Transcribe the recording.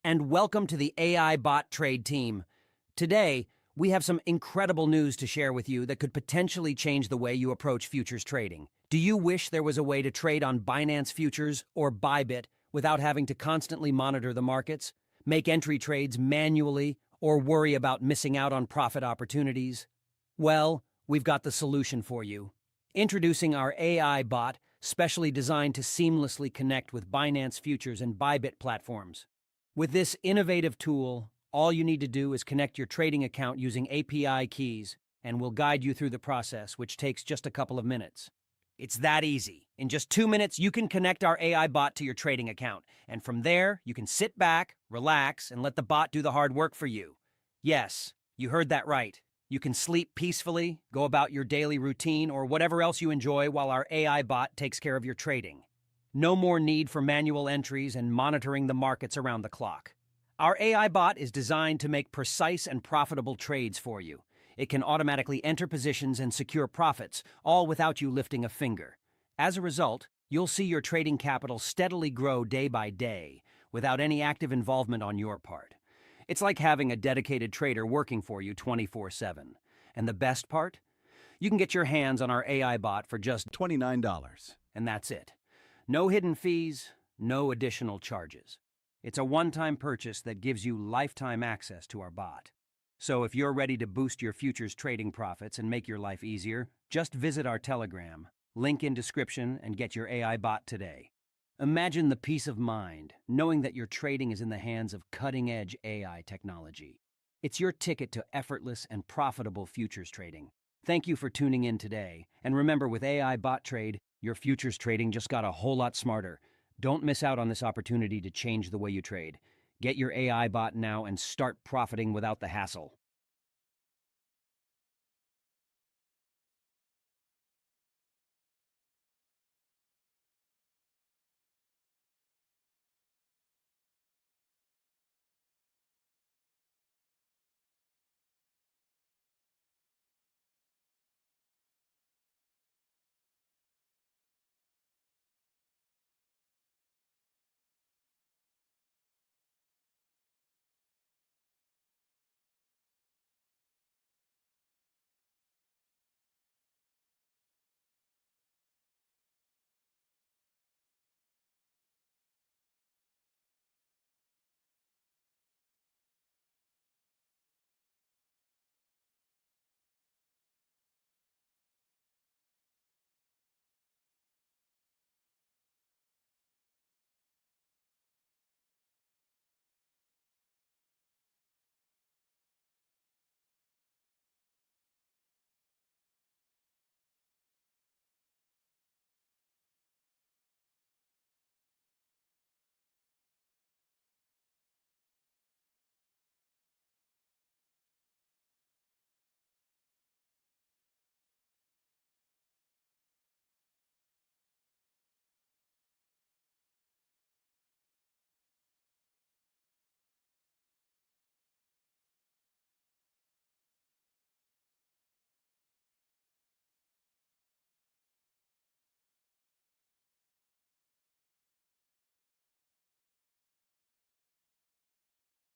and welcome to the AI Bot Trade team. Today, we have some incredible news to share with you that could potentially change the way you approach futures trading. Do you wish there was a way to trade on Binance futures or Bybit without having to constantly monitor the markets, make entry trades manually, or worry about missing out on profit opportunities? Well, we've got the solution for you. Introducing our AI bot, specially designed to seamlessly connect with Binance futures and Bybit platforms. With this innovative tool, all you need to do is connect your trading account using API keys, and we'll guide you through the process, which takes just a couple of minutes. It's that easy. In just 2 minutes, you can connect our AI bot to your trading account, and from there, you can sit back, relax, and let the bot do the hard work for you. Yes, you heard that right. You can sleep peacefully, go about your daily routine, or whatever else you enjoy while our AI bot takes care of your trading. No more need for manual entries and monitoring the markets around the clock. Our AI bot is designed to make precise and profitable trades for you. It can automatically enter positions and secure profits, all without you lifting a finger. As a result, you'll see your trading capital steadily grow day by day, without any active involvement on your part. It's like having a dedicated trader working for you 24/7. And the best part? You can get your hands on our AI bot for just $29. and that's it. No hidden fees, no additional charges. It's a one-time purchase that gives you lifetime access to our bot. So if you're ready to boost your futures trading profits and make your life easier, just visit our Telegram, link in description, and get your AI bot today. Imagine the peace of mind, knowing that your trading is in the hands of cutting-edge AI technology. It's your ticket to effortless and profitable futures trading. Thank you for tuning in today. And remember, with AI Bot Trade, your futures trading just got a whole lot smarter. Don't miss out on this opportunity to change the way you trade. Get your AI bot now and start profiting without the hassle.